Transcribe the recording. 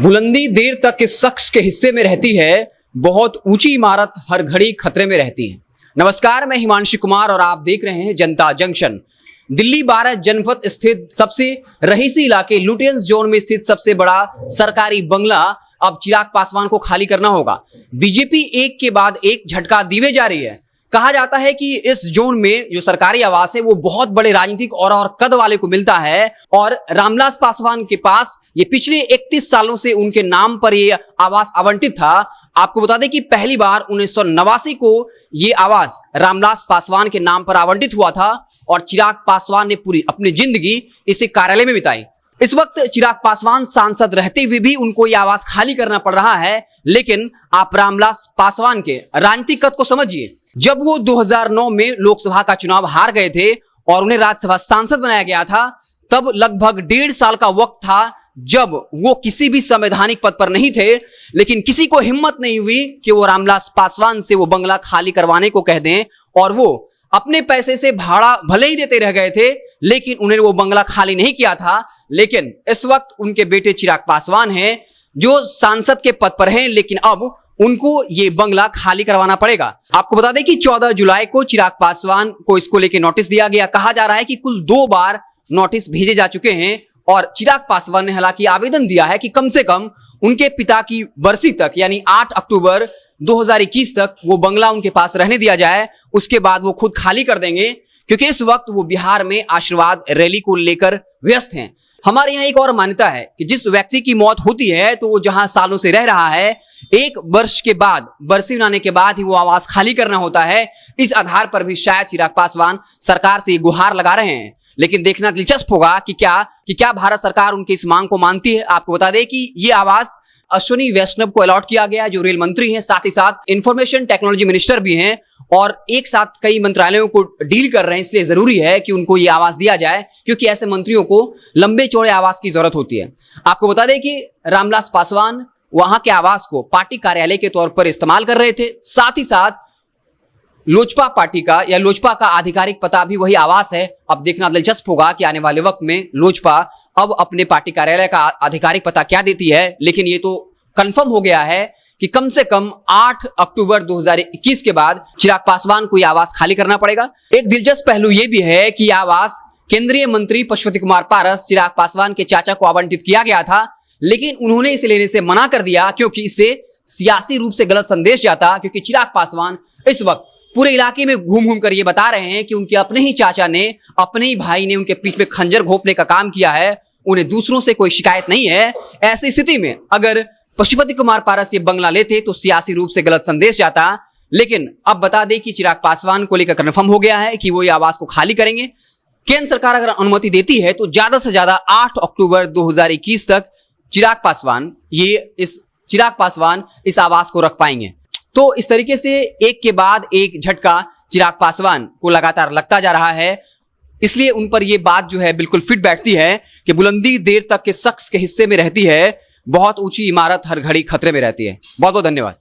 बुलंदी देर तक इस शख्स के हिस्से में रहती है, बहुत ऊंची इमारत हर घड़ी खतरे में रहती है। नमस्कार, मैं हिमांशु कुमार और आप देख रहे हैं जनता जंक्शन। दिल्ली 12 जनपद स्थित सबसे रईसी इलाके लुटियंस जोन में स्थित सबसे बड़ा सरकारी बंगला अब चिराग पासवान को खाली करना होगा। बीजेपी एक के बाद एक झटका दिए जा रही है। कहा जाता है कि इस जोन में जो सरकारी आवास है वो बहुत बड़े राजनीतिक और कद वाले को मिलता है और रामविलास पासवान के पास ये पिछले 31 सालों से उनके नाम पर ये आवास आवंटित था। आपको बता दें कि पहली बार 1989 को ये आवास रामविलास पासवान के नाम पर आवंटित हुआ था और चिराग पासवान ने पूरी अपनी जिंदगी इसी कार्यालय में बिताई। इस वक्त चिराग पासवान सांसद रहते हुए भी उनको यह आवास खाली करना पड़ रहा है। लेकिन आप रामविलास पासवान के राजनीतिक कद को समझिए। जब वो 2009 में लोकसभा का चुनाव हार गए थे और उन्हें राज्यसभा सांसद बनाया गया था, तब लगभग 1.5 साल का वक्त था जब वो किसी भी संवैधानिक पद पर नहीं थे। लेकिन किसी को हिम्मत नहीं हुई कि वो रामविलास पासवान से वो बंगला खाली करवाने को कह दें और वो अपने पैसे से भाड़ा भले ही देते रह गए थे, लेकिन उन्हें वो बंगला खाली नहीं किया था। लेकिन इस वक्त उनके बेटे चिराग पासवान हैं जो सांसद के पद पर हैं, लेकिन अब उनको ये बंगला खाली करवाना पड़ेगा। आपको बता दें कि 14 जुलाई को चिराग पासवान को इसको लेकर नोटिस दिया गया। कहा जा रहा है कि कुल 2 बार नोटिस भेजे जा चुके हैं और चिराग पासवान ने हालांकि आवेदन दिया है कि कम से कम उनके पिता की बरसी तक यानी 8 अक्टूबर 2021 तक वो बंगला उनके पास रहने दिया जाए। उसके बाद वो खुद खाली कर देंगे, क्योंकि इस वक्त वो बिहार में आशीर्वाद रैली को लेकर व्यस्त हैं। हमारे यहाँ एक और मान्यता है कि जिस व्यक्ति की मौत होती है तो वो जहां सालों से रह रहा है, 1 वर्ष के बाद बरसी बनाने के बाद ही वो आवास खाली करना होता है। इस आधार पर भी शायद चिराग पासवान सरकार से गुहार लगा रहे हैं। लेकिन देखना दिलचस्प होगा कि क्या भारत सरकार उनकी इस मांग को मानती है। आपको बता दें कि ये आवास अश्विनी वैष्णव को अलॉट किया गया, जो रेल मंत्री हैं, साथ ही साथ इंफॉर्मेशन टेक्नोलॉजी मिनिस्टर भी हैं और एक साथ कई मंत्रालयों को डील कर रहे हैं। इसलिए जरूरी है कि उनको ये आवास दिया जाए, क्योंकि ऐसे मंत्रियों को लंबे चौड़े आवास की जरूरत होती है। आपको बता दें कि रामविलास पासवान वहां के आवास को पार्टी कार्यालय के तौर पर इस्तेमाल कर रहे थे। साथ ही साथ लोजपा पार्टी का या लोजपा का आधिकारिक पता भी वही आवास है। अब देखना दिलचस्प होगा कि आने वाले वक्त में लोजपा अब अपने पार्टी कार्यालय का आधिकारिक पता क्या देती है। लेकिन ये तो कंफर्म हो गया है कि कम से कम 8 अक्टूबर 2021 के बाद चिराग पासवान को यह आवास खाली करना पड़ेगा। एक दिलचस्प पहलू यह भी है कि यह आवास केंद्रीय मंत्री पशुपति कुमार पारस, चिराग पासवान के चाचा को आवंटित किया गया था, लेकिन उन्होंने इसे लेने से मना कर दिया, क्योंकि इससे सियासी रूप से गलत संदेश जाता। क्योंकि चिराग पासवान इस वक्त पूरे इलाके में घूम घूम कर ये बता रहे हैं कि उनके अपने ही चाचा ने, अपने ही भाई ने उनके पीठ पे खंजर घोंपने का काम किया है। उन्हें दूसरों से कोई शिकायत नहीं है। ऐसी स्थिति में अगर पशुपति कुमार पारस ये बंगला लेते तो सियासी रूप से गलत संदेश जाता। लेकिन अब बता दें कि चिराग पासवान को लेकर कन्फर्म हो गया है कि वो ये आवास को खाली करेंगे। केंद्र सरकार अगर अनुमति देती है तो ज्यादा से ज्यादा 8 अक्टूबर 2021 तक चिराग पासवान इस आवास को रख पाएंगे। तो इस तरीके से एक के बाद एक झटका चिराग पासवान को लगातार लगता जा रहा है। इसलिए उन पर यह बात जो है बिल्कुल फिट बैठती है कि बुलंदी देर तक के शख्स के हिस्से में रहती है, बहुत ऊंची इमारत हर घड़ी खतरे में रहती है। बहुत बहुत धन्यवाद।